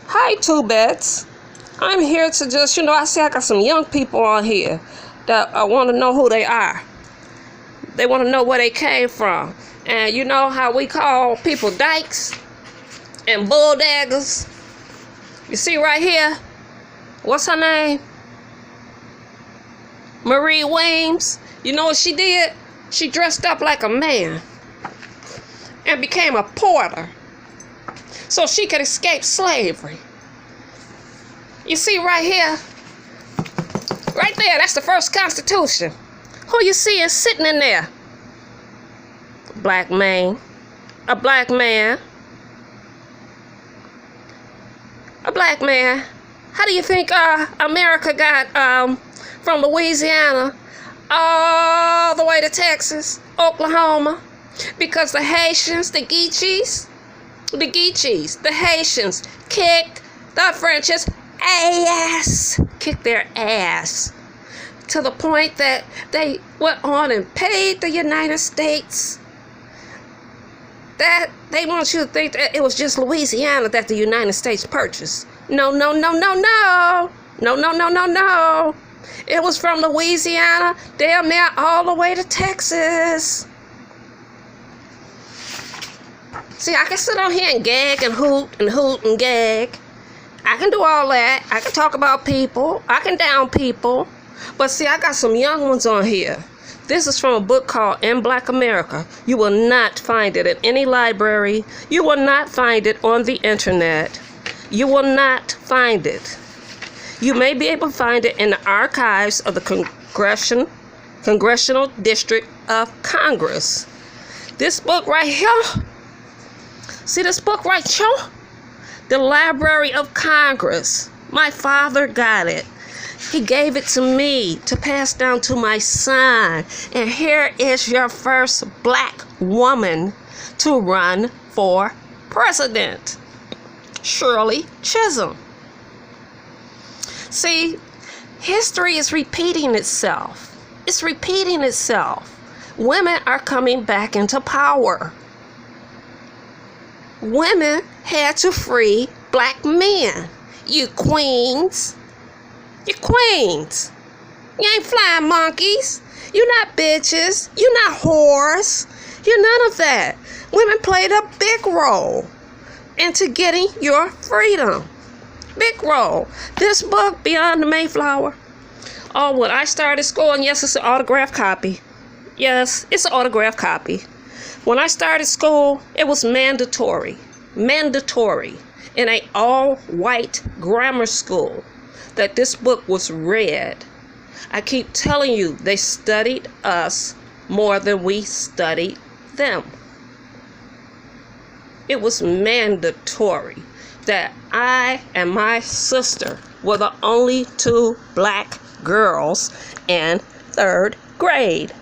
Hi, Two Bets. I'm here to just, I see I got some young people on here that want to know who they are. They want to know where they came from. And you know how we call people dykes and bulldaggers? You see right here? What's her name? Marie Weems. You know what she did? She dressed up like a man and became a porter so she could escape slavery. You see right here? Right there, that's the first Constitution. Who you see is sitting in there? Black man. A black man. A black man. How do you think America got from Louisiana all the way to Texas, Oklahoma? Because the Haitians, the Geechees, the Haitians kicked the French's ass, kicked their ass, to the point that they went on and paid the United States. That they want you to think that it was just Louisiana that the United States purchased. No. It was from Louisiana damn near all the way to Texas. See, I can sit on here and gag and hoot and gag. I can do all that. I can talk about people. I can down people. But see, I got some young ones on here. This is from a book called In Black America. You will not find it at any library. You will not find it on the internet. You will not find it. You may be able to find it in the archives of the Congressional District of Congress. This book right here. See this book right here? The Library of Congress. My father got it. He gave it to me to pass down to my son. And here is your first black woman to run for president. Shirley Chisholm. See, history is repeating itself. It's repeating itself. Women are coming back into power. Women had to free black men. You queens. You queens. You ain't flying monkeys. You not bitches. You not whores. You're none of that. Women played a big role into getting your freedom. Big role. This book, Beyond the Mayflower. Oh, when I started school, and yes, it's an autographed copy. Yes, it's an autographed copy. When I started school, it was mandatory in a all-white grammar school that this book was read. I keep telling you, they studied us more than we studied them. It was mandatory that I and my sister were the only two black girls in 3rd grade.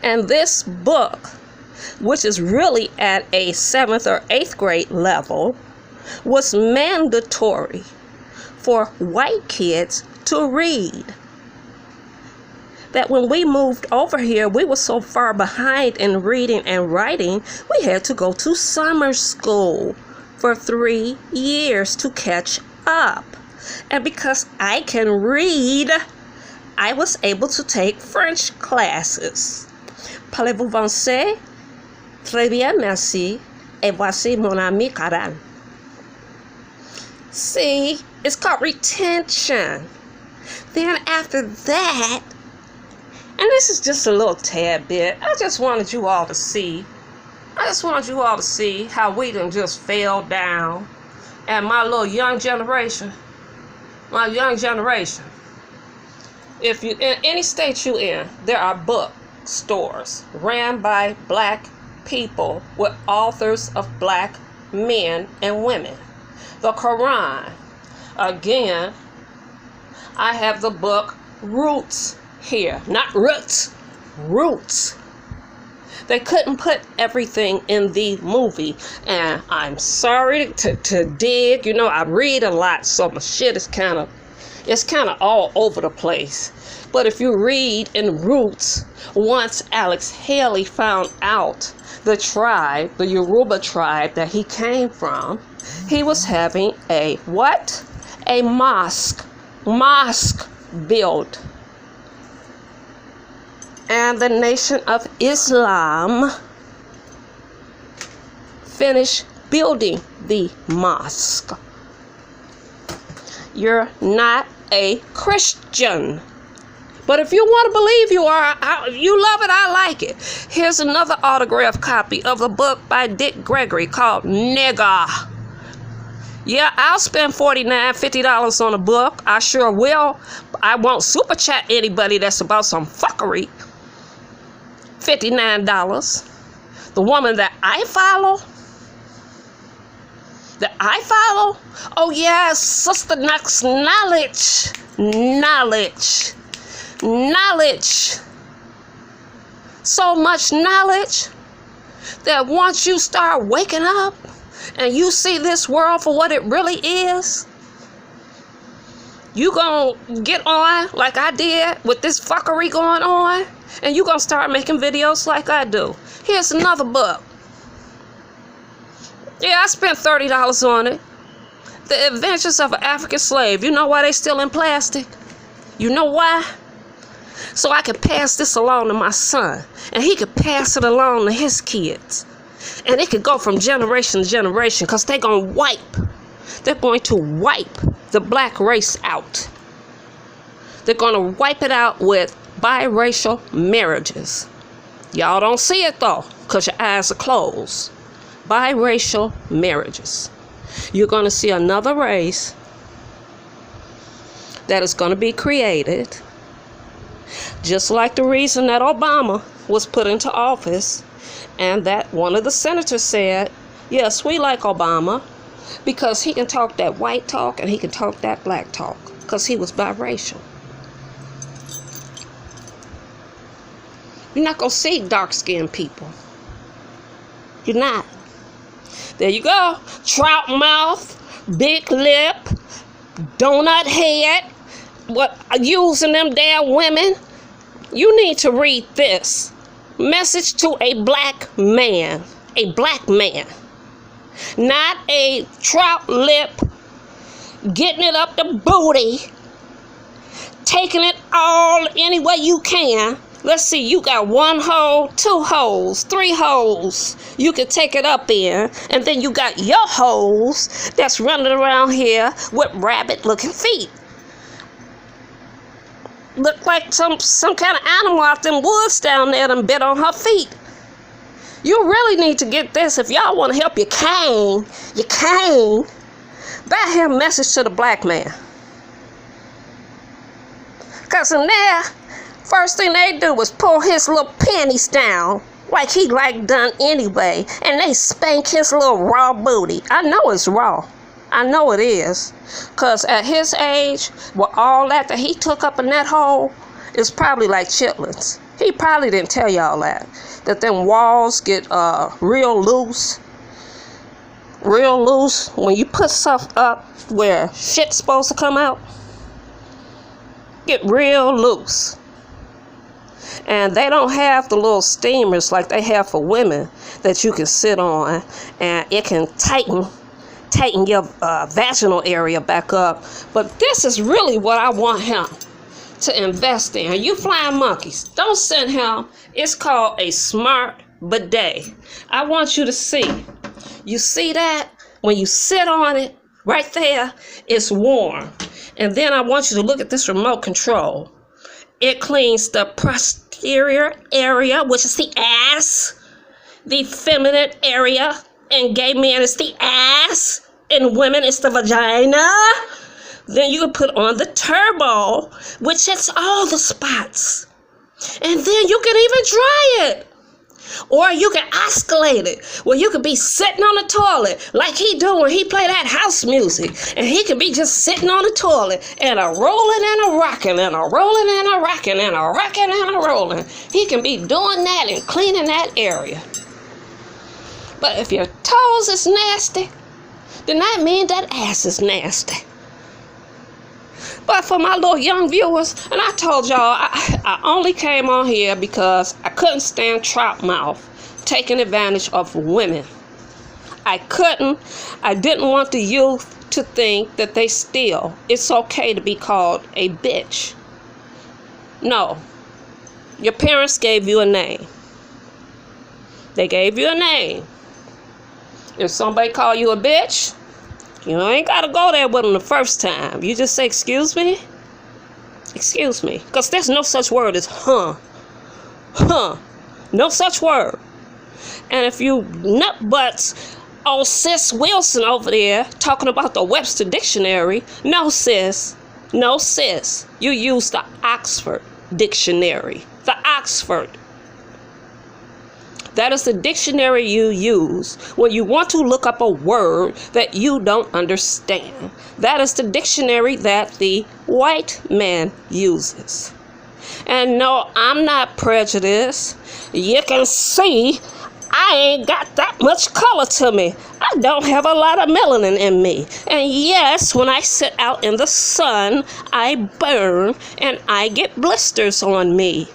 And this book, which is really at a 7th or 8th grade level, was mandatory for white kids to read. That when we moved over here, we were so far behind in reading and writing, we had to go to summer school for 3 years to catch up. And because I can read, I was able to take French classes. Parlez-vous français? Très bien, merci. Et voici mon ami Karan. See, it's called retention. Then after that, and this is just a little tad bit, I just wanted you all to see how we done just fell down. And my little young generation, if you, in any state you in, there are bookstores ran by black people with authors of black men and women. The Quran. Again, I have the book Roots here. Not Roots. Roots. They couldn't put everything in the movie. And I'm sorry to dig. I read a lot, so my shit is kind of, It's kind of all over the place. But if you read in Roots, once Alex Haley found out the tribe, the Yoruba tribe that he came from, he was having a what? A mosque built. And the Nation of Islam finished building the mosque. You're not a Christian. But if you want to believe you are, you love it, I like it. Here's another autographed copy of a book by Dick Gregory called Nigger. Yeah, I'll spend $49, $50 on a book. I sure will. I won't super chat anybody that's about some fuckery. $59. The woman that I follow. Oh yes, Sister Knox, knowledge. So much knowledge that once you start waking up and you see this world for what it really is, you gonna get on like I did with this fuckery going on, and you gonna start making videos like I do. Here's another book. Yeah, I spent $30 on it. The Adventures of an African Slave. You know why they still in plastic? You know why? So I could pass this along to my son, and he could pass it along to his kids. And it could go from generation to generation, because they're going to wipe the black race out. They're going to wipe it out with biracial marriages. Y'all don't see it, though, because your eyes are closed. Biracial marriages. You're going to see another race that is going to be created, just like the reason that Obama was put into office, and that one of the senators said, yes, we like Obama because he can talk that white talk and he can talk that black talk, because he was biracial. You're not going to see dark-skinned people. You're not. There you go. Trout mouth, big lip, donut head, using them damn women. You need to read this. Message to a black man. A black man. Not a trout lip, getting it up the booty, taking it all any way you can. Let's see, you got 1 hole, 2 holes, 3 holes you can take it up in. And then you got your holes that's running around here with rabbit-looking feet. Look like some kind of animal out them woods down there done bit on her feet. You really need to get this. If y'all want to help your cane, that here message to the black man. Because in there, first thing they do was pull his little panties down like he done anyway, and they spank his little raw booty. I know it's raw. I know it is. Because at his age, with all that he took up in that hole, it's probably like chitlins. He probably didn't tell y'all that them walls get real loose. Real loose. When you put stuff up where shit's supposed to come out, get real loose. And they don't have the little steamers like they have for women that you can sit on, and it can tighten your vaginal area back up. But this is really what I want him to invest in. You flying monkeys, don't send him. It's called a smart bidet. I want you to see. You see that? When you sit on it, right there, it's warm. And then I want you to look at this remote control. It cleans the posterior area, which is the ass, the feminine area. In gay men, it's the ass. In women, it's the vagina. Then you can put on the turbo, which hits all the spots. And then you can even dry it. Or you can oscillate it, where you could be sitting on the toilet like he do when he play that house music. And he could be just sitting on the toilet and a rolling and a rocking and a rolling and a rocking and a rocking and a rolling. He can be doing that and cleaning that area. But if your toes is nasty, then that means that ass is nasty. But for my little young viewers, and I told y'all, I only came on here because I couldn't stand trout mouth taking advantage of women. I didn't want the youth to think that it's okay to be called a bitch. No. Your parents gave you a name. They gave you a name. If somebody call you a bitch, you ain't got to go there with them the first time. You just say, excuse me? Excuse me. Because there's no such word as huh. Huh. No such word. And if you nutbutts, old Sis Wilson over there talking about the Webster Dictionary, no sis. No sis. You use the Oxford Dictionary. The Oxford. That is the dictionary you use when you want to look up a word that you don't understand. That is the dictionary that the white man uses. And no, I'm not prejudiced. You can see I ain't got that much color to me. I don't have a lot of melanin in me. And yes, when I sit out in the sun, I burn and I get blisters on me.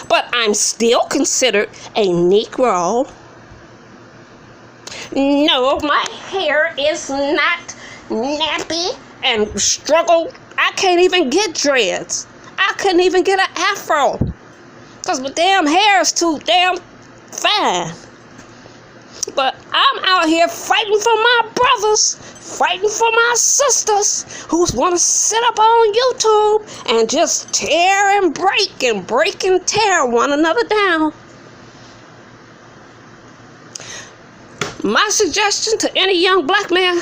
But I'm still considered a Negro. No, my hair is not nappy and struggle. I can't even get dreads. I couldn't even get an afro. Because my damn hair is too damn fine. But I'm out here fighting for my brothers, fighting for my sisters who want to sit up on YouTube and just tear and break and tear one another down. My suggestion to any young black man,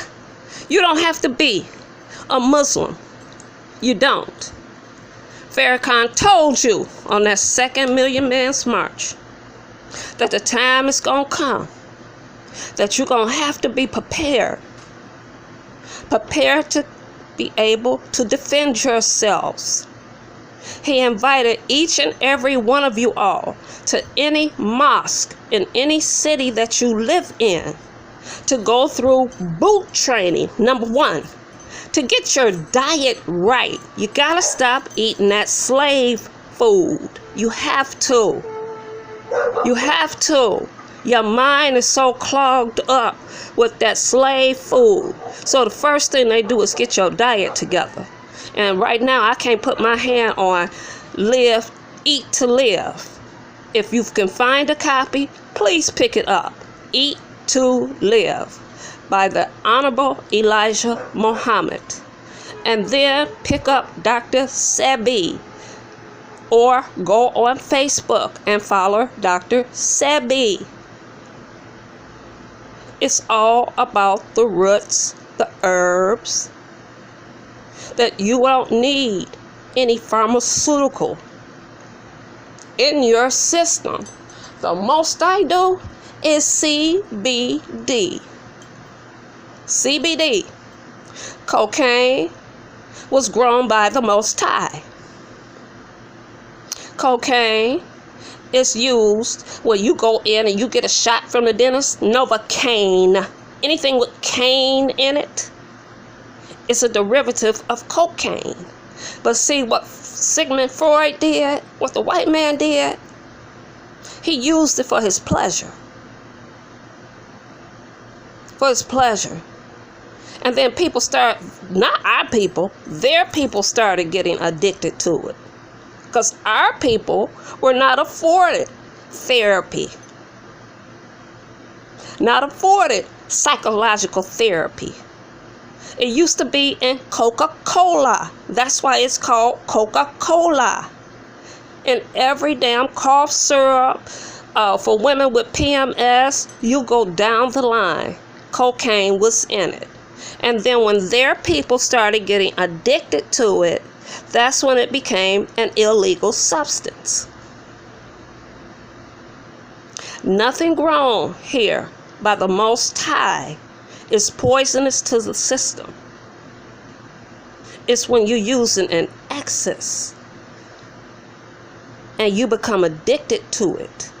you don't have to be a Muslim. You don't. Farrakhan told you on that second Million Man's March that the time is going to come that you're going to have to be prepared to be able to defend yourselves. He invited each and every one of you all to any mosque in any city that you live in to go through boot training. Number one, to get your diet right, you gotta stop eating that slave food. You have to. You have to. Your mind is so clogged up with that slave food. So the first thing they do is get your diet together. And right now, I can't put my hand on Eat to Live. If you can find a copy, please pick it up. Eat to Live by the Honorable Elijah Muhammad. And then pick up Dr. Sebi. Or go on Facebook and follow Dr. Sebi. It's all about the roots, the herbs, that you don't need any pharmaceutical in your system. The most I do is CBD. CBD. Cocaine was grown by the Most High. Cocaine is used when you go in and you get a shot from the dentist. Novocaine. Anything with cane in it, it's a derivative of cocaine. But see what Sigmund Freud did, what the white man did? He used it for his pleasure. For his pleasure. And then people start, not our people, their people started getting addicted to it. Because our people were not afforded therapy. Not afforded psychological therapy. It used to be in Coca-Cola. That's why it's called Coca-Cola. In every damn cough syrup, for women with PMS, you go down the line. Cocaine was in it. And then when their people started getting addicted to it, that's when it became an illegal substance. Nothing grown here by the Most High is poisonous to the system. It's when you use it in excess and you become addicted to it.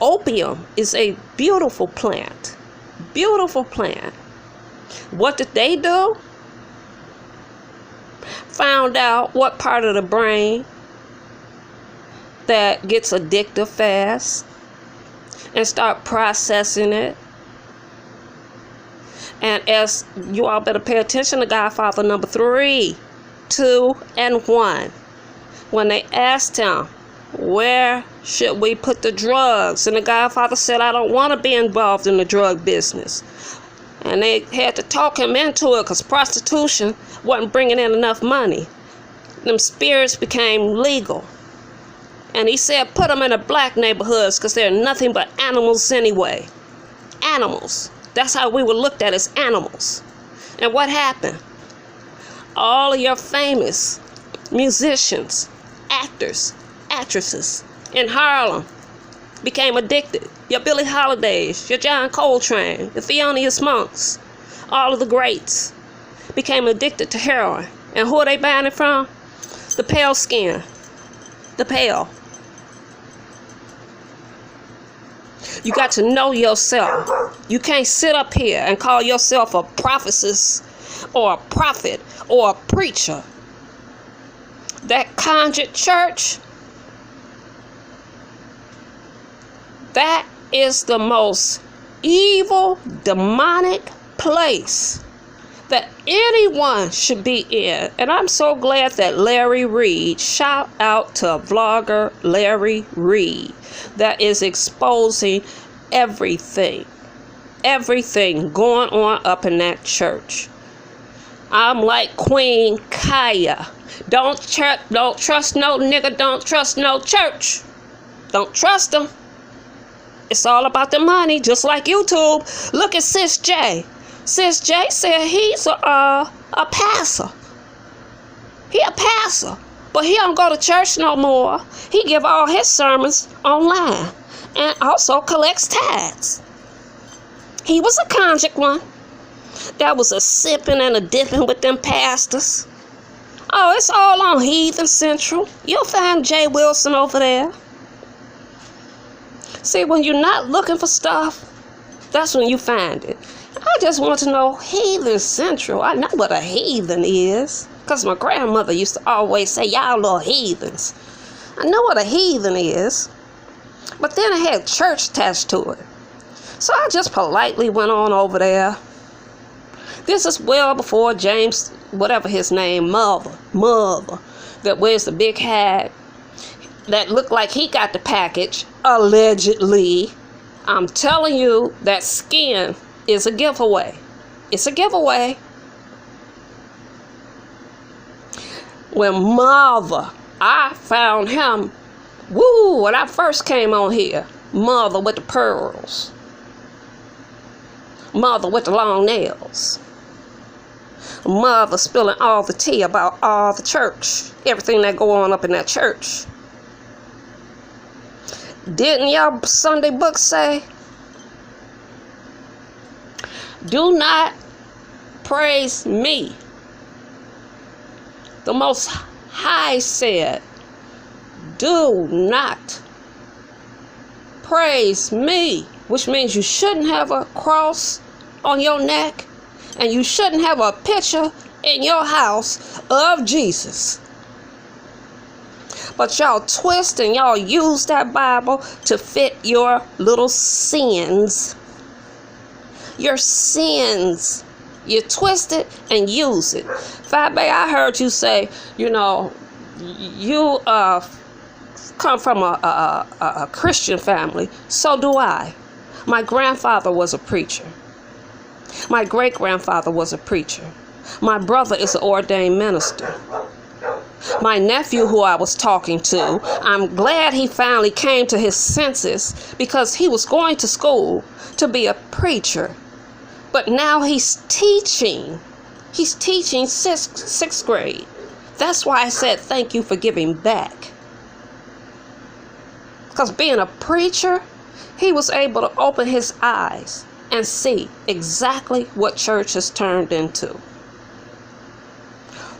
Opium is a beautiful plant. Beautiful plant. What did they do? Found out what part of the brain that gets addictive fast and start processing it. And as you all better pay attention to Godfather number 3, 2, and 1. When they asked him, where should we put the drugs? And the Godfather said, I don't want to be involved in the drug business. And they had to talk him into it because prostitution wasn't bringing in enough money. Them spirits became legal. And he said, put them in the black neighborhoods because they're nothing but animals anyway. Animals. That's how we were looked at, as animals. And what happened? All of your famous musicians, actors, actresses in Harlem became addicted. Your Billie Holidays, your John Coltrane, the Thelonious Monks, all of the greats became addicted to heroin. And who are they buying it from? The pale skin. The pale. You got to know yourself. You can't sit up here and call yourself a prophetess or a prophet or a preacher. That conjured church, that is the most evil, demonic place that anyone should be in. And I'm so glad that Larry Reed, shout out to vlogger Larry Reed, that is exposing everything going on up in that church. I'm like Queen Kaya. Don't trust no nigga, don't trust no church. Don't trust them. It's all about the money, just like YouTube. Look at Sis J. Sis J said he's a pastor. He a pastor, but he don't go to church no more. He give all his sermons online and also collects tithes. He was a conjured one. That was a sipping and a dipping with them pastors. Oh, it's all on Heathen Central. You'll find Jay Wilson over there. See, when you're not looking for stuff, that's when you find it. I just want to know Heathen Central. I know what a heathen is, because my grandmother used to always say, y'all little heathens. I know what a heathen is, but then it had church attached to it. So I just politely went on over there. This is well before James, whatever his name, mother, that wears the big hat, that looked like he got the package, allegedly. I'm telling you, that skin is a giveaway. It's a giveaway. When Mother, I found him, when I first came on here, Mother with the pearls. Mother with the long nails. Mother spilling all the tea about all the church, everything that go on up in that church. Didn't your Sunday book say, do not praise me? The Most High said, do not praise me, which means you shouldn't have a cross on your neck and you shouldn't have a picture in your house of Jesus. But y'all twist and y'all use that Bible to fit your little sins. Your sins. You twist it and use it. Fabe, I heard you say, you come from a Christian family. So do I. My grandfather was a preacher. My great-grandfather was a preacher. My brother is an ordained minister. My nephew, who I was talking to, I'm glad he finally came to his senses, because he was going to school to be a preacher. But now he's teaching. He's teaching sixth grade. That's why I said thank you for giving back. Because being a preacher, he was able to open his eyes and see exactly what church has turned into.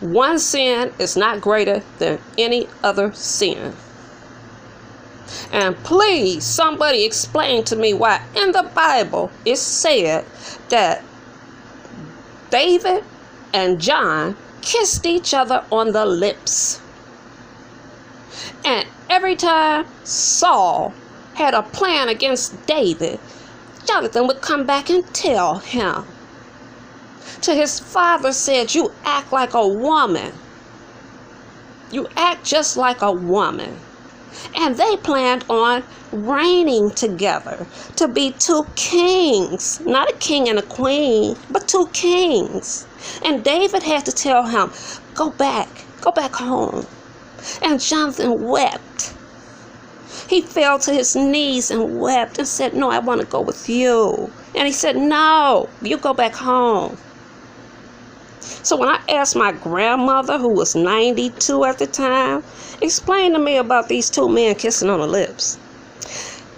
One sin is not greater than any other sin. And please, somebody explain to me why in the Bible it said that David and John kissed each other on the lips. And every time Saul had a plan against David, Jonathan would come back and tell him. To his father said, "You act like a woman. You act just like a woman." And they planned on reigning together to be two kings. Not a king and a queen, but two kings. And David had to tell him, go back home. And Jonathan wept. He fell to his knees and wept and said, "No, I want to go with you." And he said, "No, you go back home." So when I asked my grandmother, who was 92 at the time, explain to me about these two men kissing on the lips,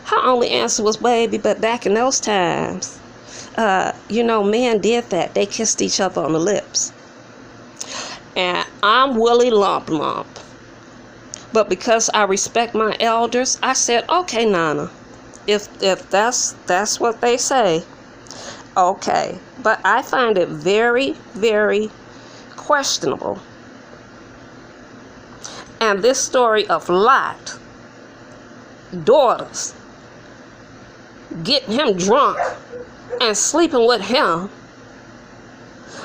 her only answer was, "Baby, but back in those times, men did that. They kissed each other on the lips." And I'm Willie Lump Lump. But because I respect my elders, I said, "Okay, Nana, if that's what they say, okay." But I find it very, very questionable. And this story of Lot, daughters, getting him drunk and sleeping with him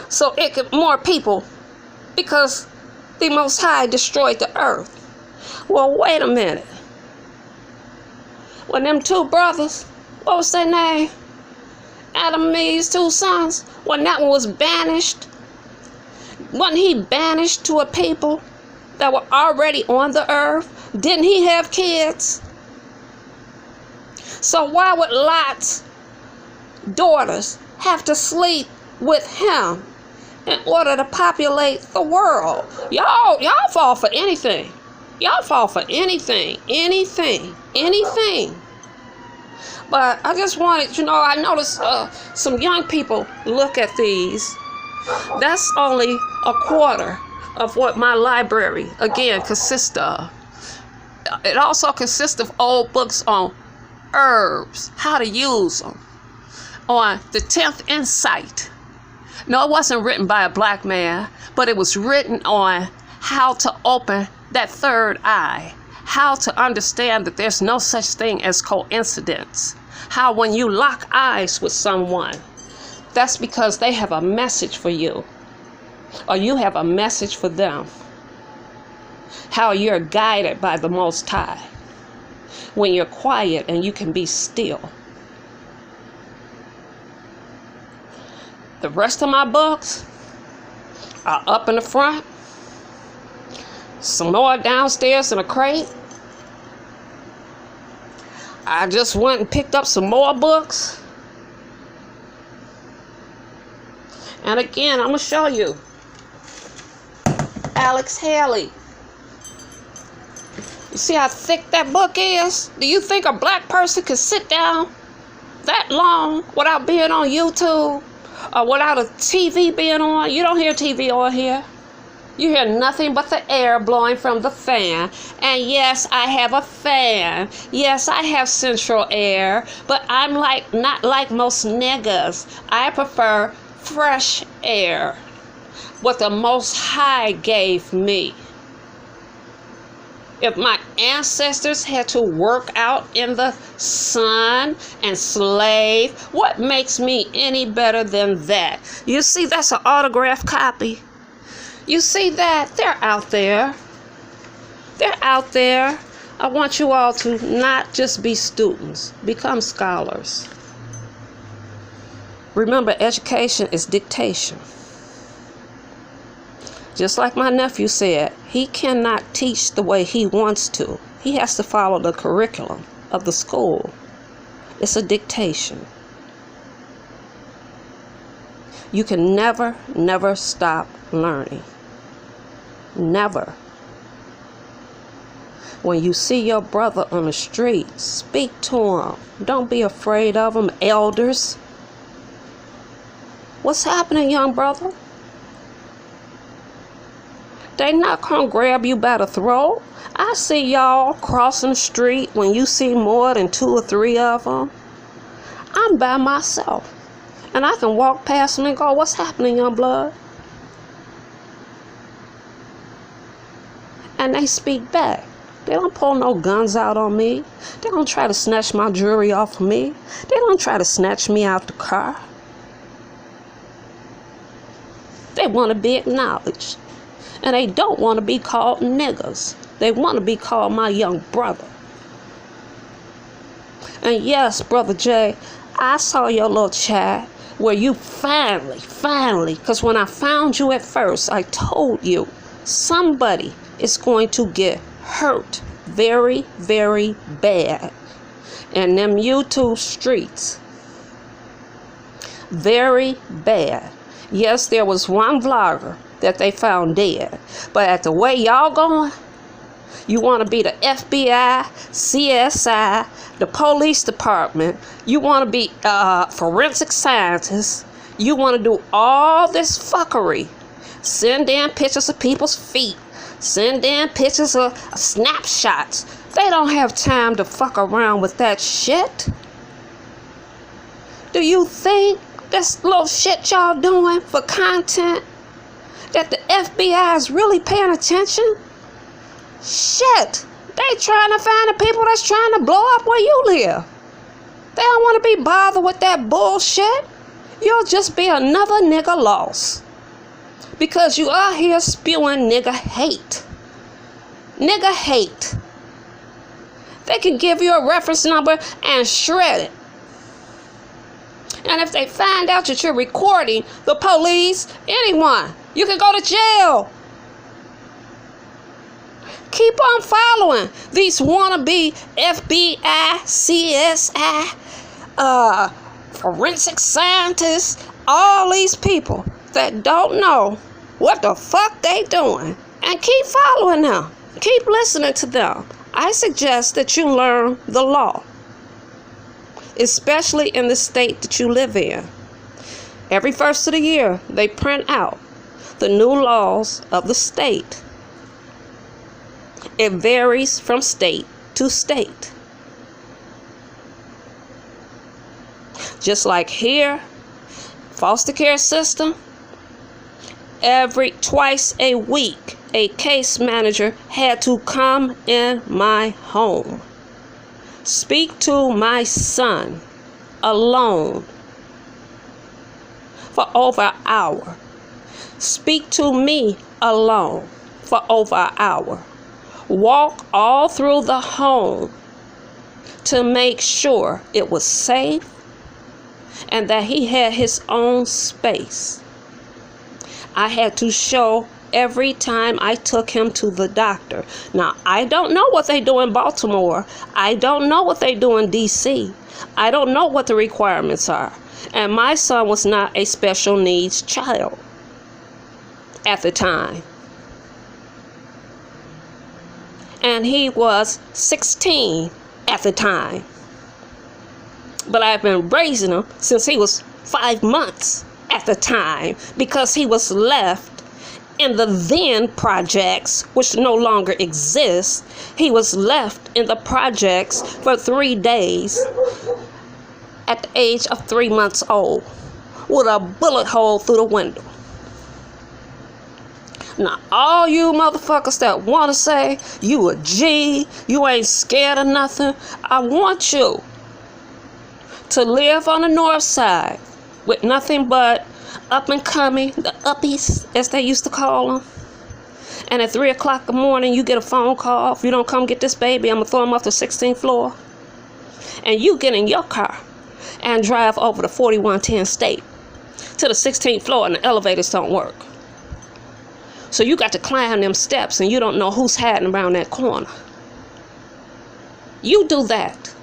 so it could more people, because the Most High destroyed the earth. Well, wait a minute. When them two brothers, what was their name? Adam and Eve's two sons, when that one was banished, wasn't he banished to a people that were already on the earth? Didn't he have kids? So why would Lot's daughters have to sleep with him in order to populate the world? Y'all fall for anything. Y'all fall for anything. But I just wanted, I noticed some young people look at these. That's only a quarter of what my library, again, consists of. It also consists of old books on herbs, how to use them, on the 10th Insight. No, it wasn't written by a black man, but it was written on how to open that third eye, how to understand that there's no such thing as coincidence, how when you lock eyes with someone, that's because they have a message for you, or you have a message for them, how you're guided by the Most High when you're quiet and you can be still. The rest of my books are up in the front, some more downstairs in a crate. I just went and picked up some more books. And again, I'm going to show you Alex Haley. You see how thick that book is? Do you think a black person could sit down that long without being on YouTube or without a TV being on? You don't hear TV on here. You hear nothing but the air blowing from the fan. And yes, I have a fan. Yes, I have central air. But I'm not like most niggas. I prefer fresh air. What the Most High gave me. If my ancestors had to work out in the sun and slave, what makes me any better than that? You see, that's an autographed copy. You see that? They're out there. They're out there. I want you all to not just be students, become scholars. Remember, education is dictation. Just like my nephew said, he cannot teach the way he wants to. He has to follow the curriculum of the school. It's a dictation. You can never, never stop learning. Never. When you see your brother on the street, speak to him. Don't be afraid of him, elders. What's happening, young brother? They not gonna grab you by the throat. I see y'all crossing the street when you see more than 2 or 3 of them. I'm by myself. And I can walk past them and go, what's happening, young blood? And they speak back. They don't pull no guns out on me. They don't try to snatch my jewelry off of me. They don't try to snatch me out the car. They want to be acknowledged. And they don't want to be called niggas. They want to be called my young brother. And yes, Brother Jay, I saw your little chat where you finally, because when I found you at first, I told you somebody is going to get hurt very, very bad in them YouTube streets. Very bad. Yes, there was one vlogger that they found dead. But at the way y'all going, you want to be the FBI, CSI, the police department. You want to be forensic scientists. You want to do all this fuckery. Send in pictures of people's feet. Send in pictures of snapshots. They don't have time to fuck around with that shit. Do you think this little shit y'all doing for content that the FBI is really paying attention? Shit, they trying to find the people that's trying to blow up where you live. They don't want to be bothered with that bullshit. You'll just be another nigga lost. Because you are here spewing nigga hate. Nigga hate. They can give you a reference number and shred it. And if they find out that you're recording the police, anyone, you can go to jail. Keep on following these wannabe FBI, CSI, forensic scientists, all these people that don't know what the fuck they doing. And keep following them. Keep listening to them. I suggest that you learn the law, especially in the state that you live in. Every first of the year, they print out the new laws of the state. It varies from state to state. Just like here, foster care system, twice a week, a case manager had to come in my home, speak to my son alone for over an hour, speak to me alone for over an hour, walk all through the home to make sure it was safe and that he had his own space. I had to show every time I took him to the doctor. Now, I don't know what they do in Baltimore. I don't know what they do in D.C. I don't know what the requirements are. And my son was not a special needs child at the time. And he was 16 at the time. But I've been raising him since he was 5 months at the time, because he was left in the then projects, which no longer exist. He was left in the projects for 3 days at the age of 3 months old with a bullet hole through the window. Now, all you motherfuckers that want to say you a G, you ain't scared of nothing, I want you to live on the north side with nothing but up and coming, the uppies, as they used to call them. And at 3 o'clock in the morning, you get a phone call. If you don't come get this baby, I'm going to throw him off the 16th floor. And you get in your car and drive over the 4110 State to the 16th floor, and the elevators don't work. So you got to climb them steps, and you don't know who's hiding around that corner. You do that.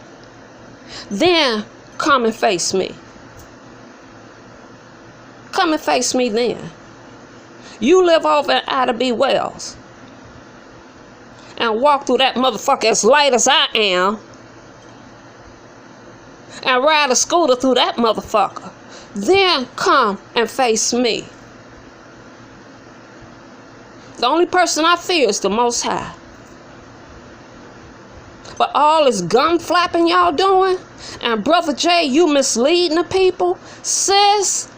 Then come and face me. Come and face me then. You live over in Ida B. Wells and walk through that motherfucker as light as I am and ride a scooter through that motherfucker. Then come and face me. The only person I fear is the Most High. But all this gun flapping y'all doing, and Brother Jay, you misleading the people, sis,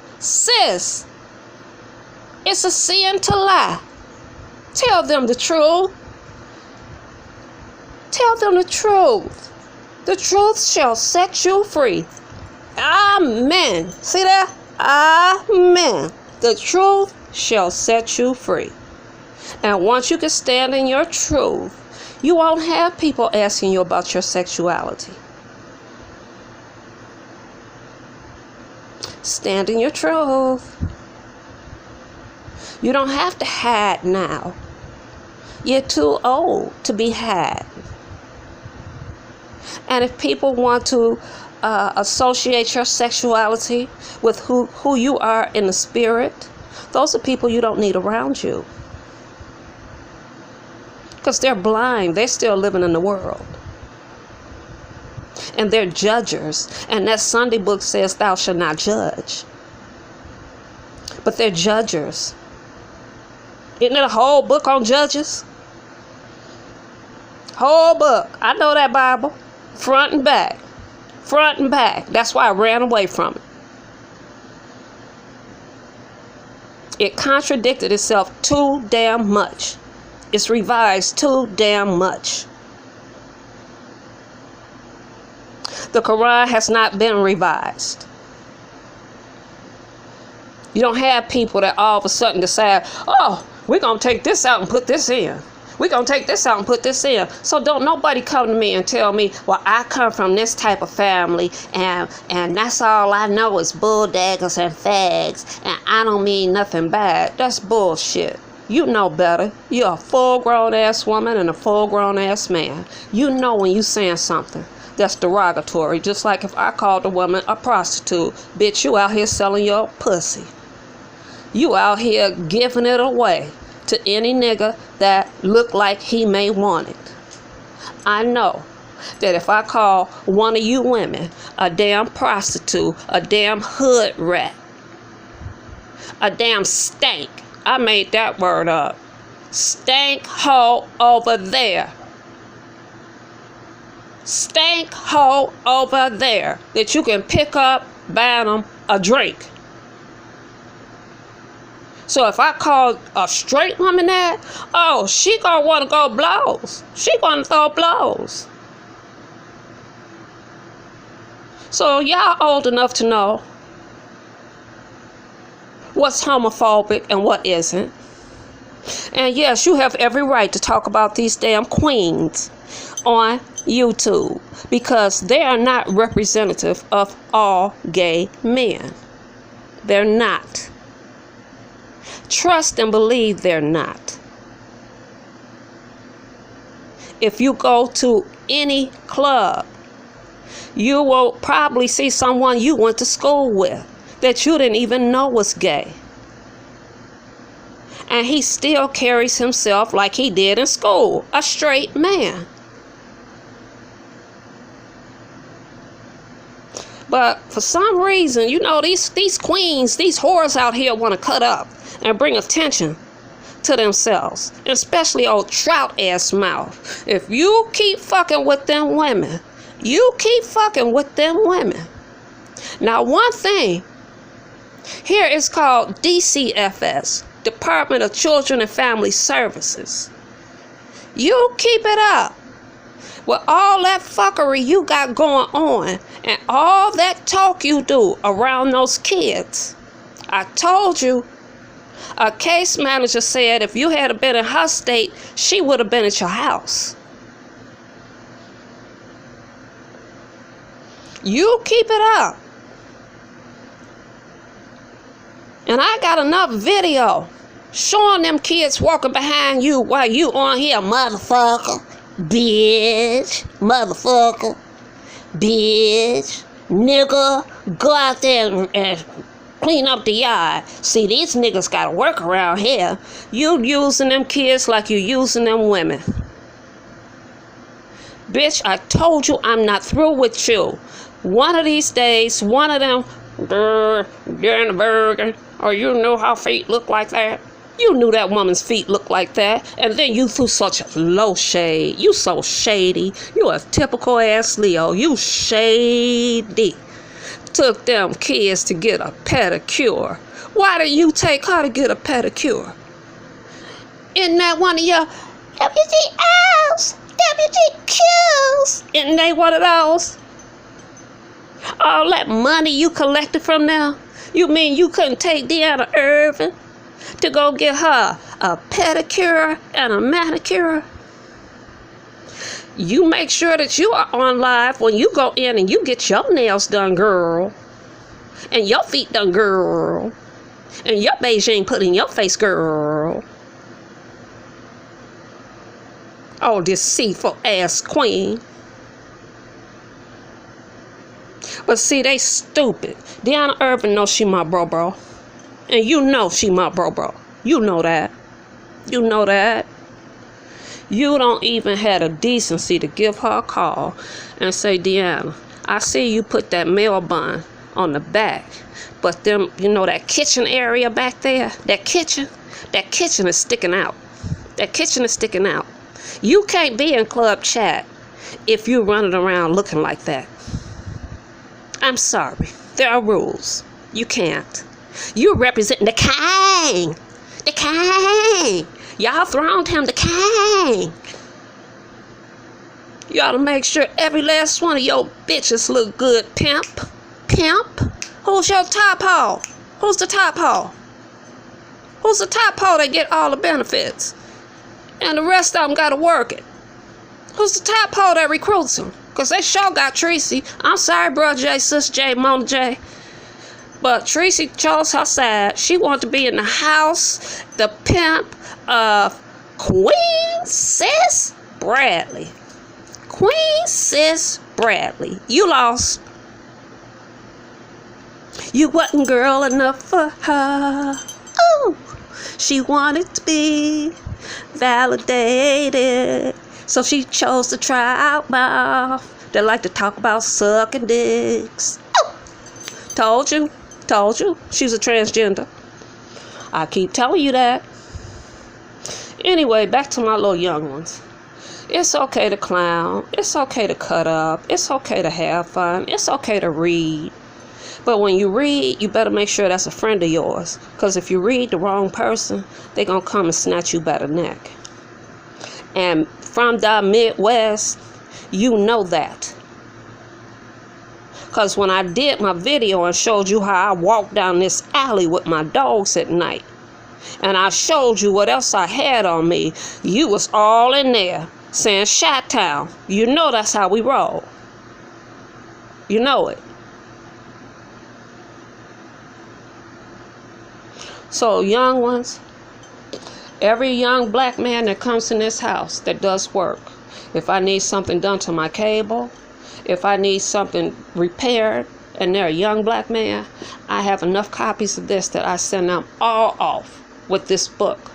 it's a sin to lie. Tell them the truth. Tell them the truth. The truth shall set you free. Amen. See that? Amen. The truth shall set you free. And once you can stand in your truth, you won't have people asking you about your sexuality. Stand in your truth. You don't have to hide now. You're too old to be had. And if people want to associate your sexuality with who you are in the spirit, those are people you don't need around you. Because they're blind. They're still living in the world. And they're judgers. And that Sunday book says, thou shalt not judge. But they're judgers. Isn't it a whole book on judges? Whole book. I know that Bible. Front and back. Front and back. That's why I ran away from it. It contradicted itself too damn much. It's revised too damn much. The Quran has not been revised. You don't have people that all of a sudden decide, oh, we're going to take this out and put this in. We're going to take this out and put this in. So don't nobody come to me and tell me, well, I come from this type of family and that's all I know is bulldaggers and fags and I don't mean nothing bad. That's bullshit. You know better. You're a full-grown ass woman and a full-grown ass man. You know when you saying something that's derogatory. Just like if I called a woman a prostitute. Bitch, you out here selling your pussy. You out here giving it away to any nigga that look like he may want it. I know that if I call one of you women a damn prostitute, a damn hood rat, a damn stank, I made that word up. Stank hoe over there. Stank hoe over there that you can pick up, buy them a drink. So if I call a straight woman that, oh, she gonna want to go blows. She gonna throw blows. So y'all old enough to know what's homophobic and what isn't. And yes, you have every right to talk about these damn queens on YouTube because they are not representative of all gay men. They're not. Trust and believe they're not. If you go to any club, you will probably see someone you went to school with that you didn't even know was gay. And he still carries himself like he did in school, a straight man. But for some reason, you know, these queens, these whores out here want to cut up and bring attention to themselves, especially old trout ass mouth. If you keep fucking with them women, you keep fucking with them women. Now, one thing here is called DCFS, Department of Children and Family Services. You keep it up with all that fuckery you got going on and all that talk you do around those kids. I told you, a case manager said if you had been in her state, she would have been at your house. You keep it up. And I got enough video showing them kids walking behind you while you on here, motherfucker, bitch, motherfucker, bitch, nigga, go out there and clean up the yard. See, these niggas gotta work around here. You using them kids like you using them women. Bitch, I told you I'm not through with you. One of these days, one of them, they're in the burger, or you know how feet look like that. You knew that woman's feet looked like that, and then you threw such a low shade. You so shady. You a typical ass Leo. You shady. Took them kids to get a pedicure. Why didn't you take her to get a pedicure? Isn't that one of your WGOs? WGQs? Isn't they one of those? All that money you collected from them? You mean you couldn't take Deanna Irvin to go get her a pedicure and a manicure? You make sure that you are on live when you go in and you get your nails done, girl. And your feet done, girl. And your Beijing put in your face, girl. Oh, deceitful ass queen. But see, they stupid. Deanna Irvin knows she my bro. And you know she my bro. You know that. You know that. You don't even have the decency to give her a call and say, Deanna, I see you put that mail bun on the back. But them, you know that kitchen area back there? That kitchen is sticking out. That kitchen is sticking out. You can't be in club chat if you're running around looking like that. I'm sorry. There are rules. You can't. You're representing the king. The king. Y'all throned him the king. You ought to make sure every last one of your bitches look good, pimp. Pimp? Who's your top hoe? Who's the top hoe? Who's the top hoe that get all the benefits? And the rest of them got to work it. Who's the top hoe that recruits them? Because they sure got Tracy. I'm sorry, bro J, sis J, Mona J. But Tracy chose her side. She wanted to be in the house, the pimp of Queen Sis Bradley. Queen Sis Bradley. You lost. You wasn't girl enough for her. Oh, she wanted to be validated. So she chose to try out mouth. They like to talk about sucking dicks. Oh, told you. She's a transgender. I keep telling you that. Anyway, back to my little young ones. It's okay to clown. It's okay to cut up. It's okay to have fun. It's okay to read. But when you read, you better make sure that's a friend of yours. Because if you read the wrong person, they're going to come and snatch you by the neck. And from the Midwest, you know that. Because when I did my video and showed you how I walked down this alley with my dogs at night, and I showed you what else I had on me, you was all in there saying Chi-Town. You know that's how we roll. You know it. So young ones, every young black man that comes in this house that does work, if I need something done to my cable, if I need something repaired, and they're a young black man, I have enough copies of this that I send them all off with this book.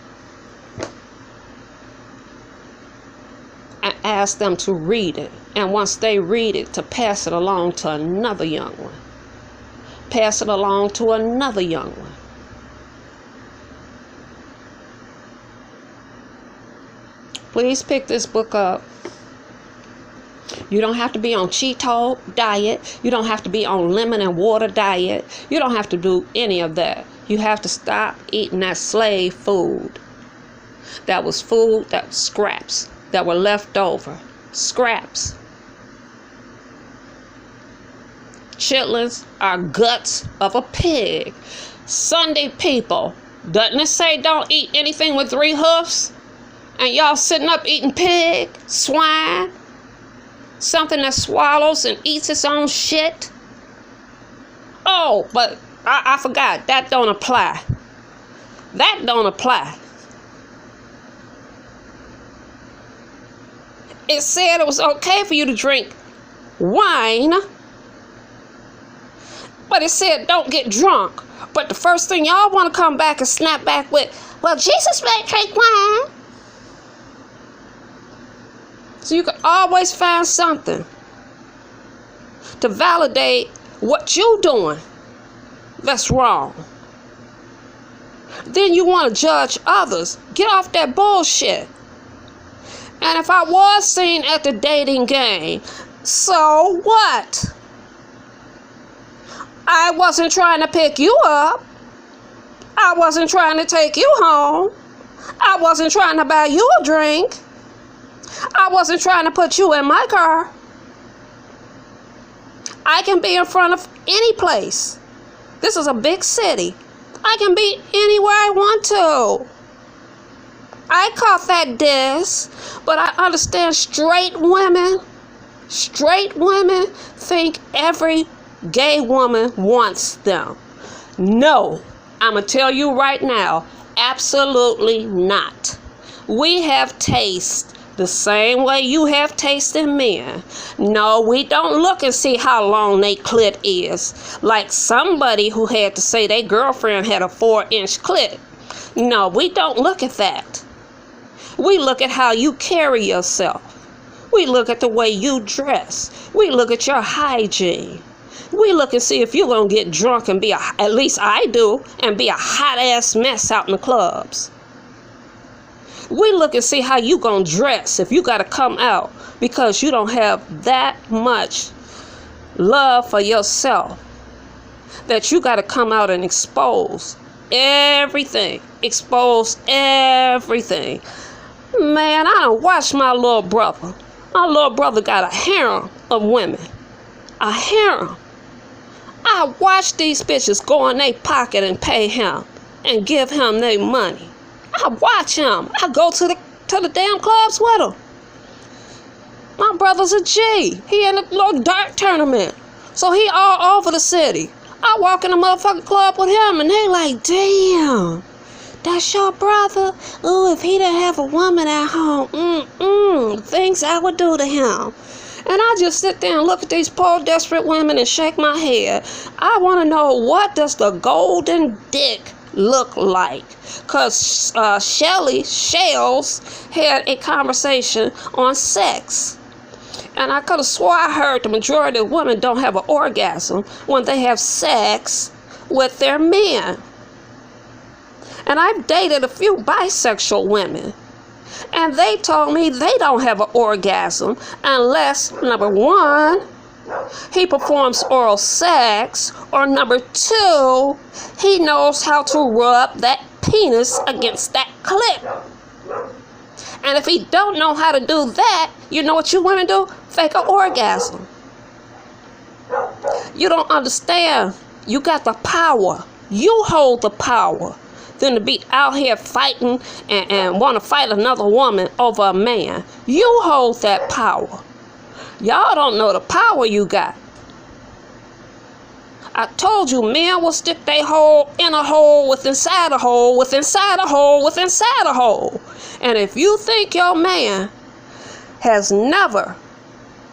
I ask them to read it, and once they read it, to pass it along to another young one. Pass it along to another young one. Please pick this book up. You don't have to be on Cheeto diet. You don't have to be on lemon and water diet. You don't have to do any of that. You have to stop eating that slave food. That was food, that was scraps that were left over. Scraps. Chitlins are guts of a pig. Sunday people, doesn't it say don't eat anything with 3 hoofs? And y'all sitting up eating pig, swine, something that swallows and eats its own shit? Oh, but I forgot. That don't apply. That don't apply. It said it was okay for you to drink wine, but it said don't get drunk. But the first thing y'all want to come back and snap back with, well, Jesus made drink wine. So you can always find something to validate what you're doing that's wrong. Then you want to judge others. Get off that bullshit. And if I was seen at the dating game, so what? I wasn't trying to pick you up. I wasn't trying to take you home. I wasn't trying to buy you a drink. I wasn't trying to put you in my car. I can be in front of any place. This is a big city. I can be anywhere I want to. I caught that diss, but I understand straight women think every gay woman wants them. No, I'm going to tell you right now, absolutely not. We have taste the same way you have taste in men. No, we don't look and see how long they clit is. Like somebody who had to say their girlfriend had a 4-inch clit. No, we don't look at that. We look at how you carry yourself. We look at the way you dress. We look at your hygiene. We look and see if you're going to get drunk and be at least I do, and be a hot ass mess out in the clubs. We look and see how you gonna dress if you gotta come out because you don't have that much love for yourself that you gotta come out and expose everything. Expose everything. Man, I done watched my little brother. My little brother got a harem of women. A harem. I watch these bitches go in their pocket and pay him and give him their money. I watch him. I go to the damn clubs with him. My brother's a G. He in a little dart tournament. So he all over the city. I walk in the motherfucking club with him and they like, damn, that's your brother? Ooh, if he didn't have a woman at home, things I would do to him. And I just sit there and look at these poor desperate women and shake my head. I want to know, what does the golden dick look like? Because Shells had a conversation on sex, and I could have swore I heard the majority of women don't have an orgasm when they have sex with their men. And I've dated a few bisexual women, and they told me they don't have an orgasm unless, number one, he performs oral sex, or number two, he knows how to rub that penis against that clit. And if he don't know how to do that, you know what you women do? Fake an orgasm. You don't understand. You got the power. You hold the power. Than to be out here fighting and want to fight another woman over a man. You hold that power. Y'all don't know the power you got. I told you, men will stick their hole in a hole with inside a hole with inside a hole with inside a hole. And if you think your man has never,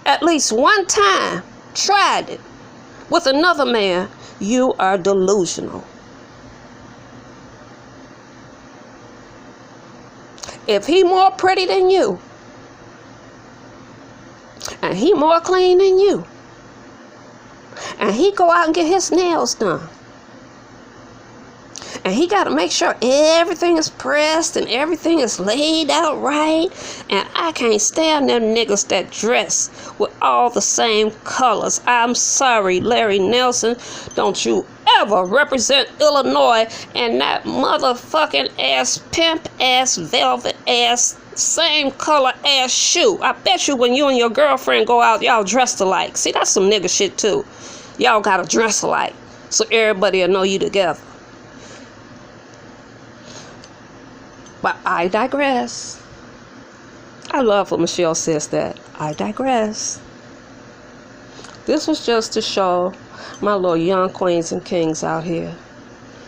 at least one time, tried it with another man, you are delusional. If he more pretty than you, and he more clean than you, and he go out and get his nails done, and he got to make sure everything is pressed and everything is laid out right, and I can't stand them niggas that dress with all the same colors. I'm sorry, Larry Nelson, don't you ever represent Illinois and that motherfucking ass pimp ass velvet ass same color ass shoe. I bet you when you and your girlfriend go out, y'all dressed alike. See, that's some nigga shit too. Y'all gotta dress alike so everybody will know you together. But I digress. I love when Michelle says that. I digress. This was just to show my little young queens and kings out here.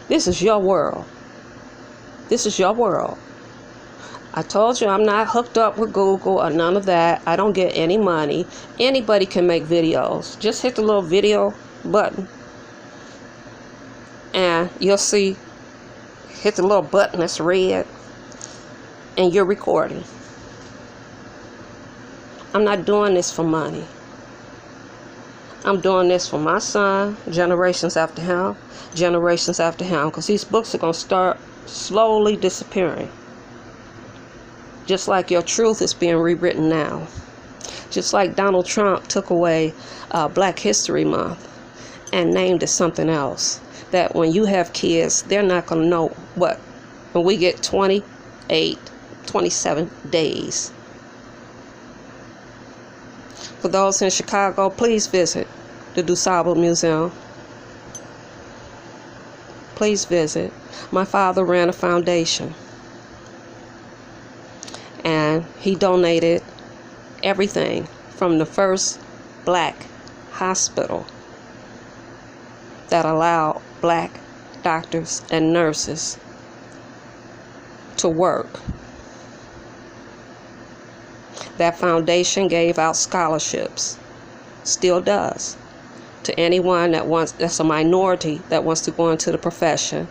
This is your world. This is your world. I told you I'm not hooked up with Google or none of that. I don't get any money. Anybody can make videos. Just hit the little video button and you'll see, hit the little button that's red and you're recording. I'm not doing this for money. I'm doing this for my son, generations after him, because these books are going to start slowly disappearing. Just like your truth is being rewritten now. Just like Donald Trump took away Black History Month and named it something else. That when you have kids, they're not going to know what. When we get 27 days. For those in Chicago, please visit the DuSable Museum. Please visit. My father ran a foundation. And he donated everything from the first Black hospital that allowed Black doctors and nurses to work. That foundation gave out scholarships, still does, to anyone that's a minority that wants to go into the profession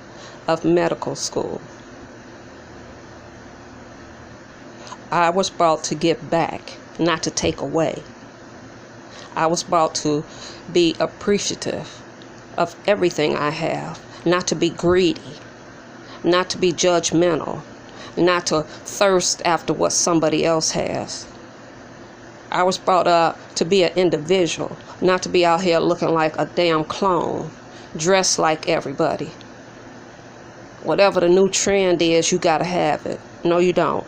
of medical school. I was brought to give back, not to take away. I was brought to be appreciative of everything I have, not to be greedy, not to be judgmental, not to thirst after what somebody else has. I was brought up to be an individual, not to be out here looking like a damn clone, dressed like everybody. Whatever the new trend is, you gotta have it. No, you don't.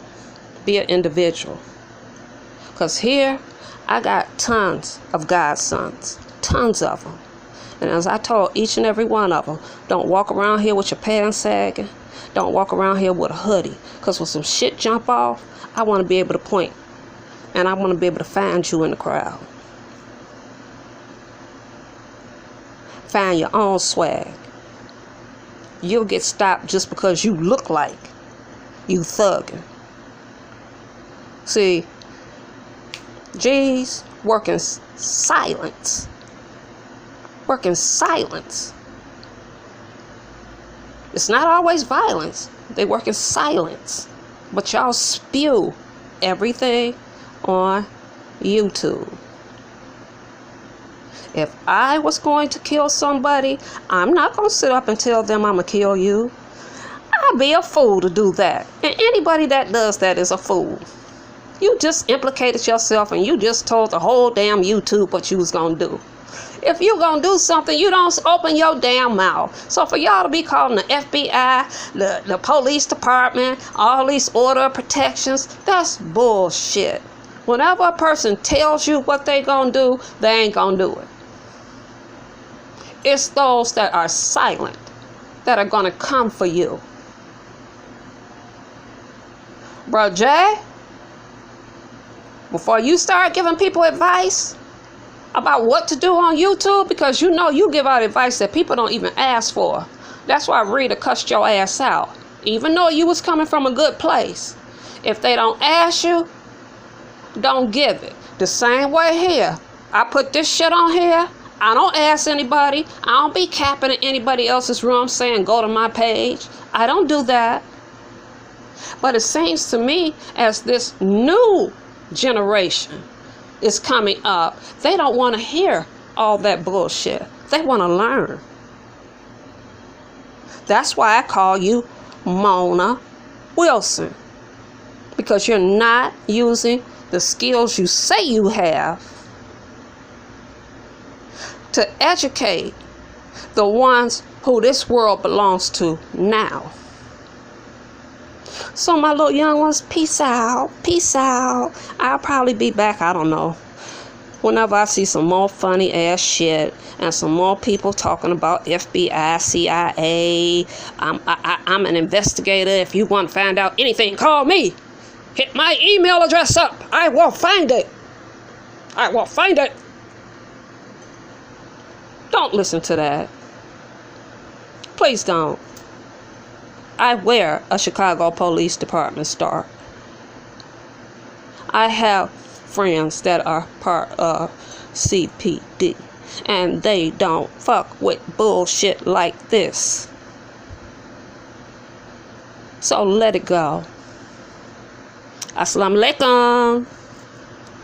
Be an individual. Because here, I got tons of godsons. Tons of them. And as I told each and every one of them, don't walk around here with your pants sagging. Don't walk around here with a hoodie. Because when some shit jump off, I want to be able to point. And I want to be able to find you in the crowd. Find your own swag. You'll get stopped just because you look like you thugging. See, G's work in silence. Work in silence. It's not always violence. They work in silence. But y'all spew everything on YouTube. If I was going to kill somebody, I'm not going to sit up and tell them I'm going to kill you. I'd be a fool to do that. And anybody that does that is a fool. You just implicated yourself and you just told the whole damn YouTube what you was going to do. If you're going to do something, you don't open your damn mouth. So for y'all to be calling the FBI, the police department, all these order of protections, that's bullshit. Whenever a person tells you what they going to do, they ain't going to do it. It's those that are silent that are going to come for you. Bro, Jay, before you start giving people advice about what to do on YouTube, because you know you give out advice that people don't even ask for. That's why Rita cussed your ass out. Even though you was coming from a good place. If they don't ask you, don't give it. The same way here. I put this shit on here. I don't ask anybody. I don't be capping in anybody else's room saying go to my page. I don't do that. But it seems to me as this new generation is coming up, they don't want to hear all that bullshit. They want to learn. That's why I call you Mona Wilson. Because you're not using the skills you say you have to educate the ones who this world belongs to now. So my little young ones, peace out. Peace out. I'll probably be back, I don't know, whenever I see some more funny ass shit and some more people talking about FBI, CIA. I'm an investigator. If you want to find out anything, call me. Hit my email address up. I will find it. I will find it. Don't listen to that. Please don't. I wear a Chicago Police Department star. I have friends that are part of CPD, and they don't fuck with bullshit like this. So let it go. Assalamu alaikum.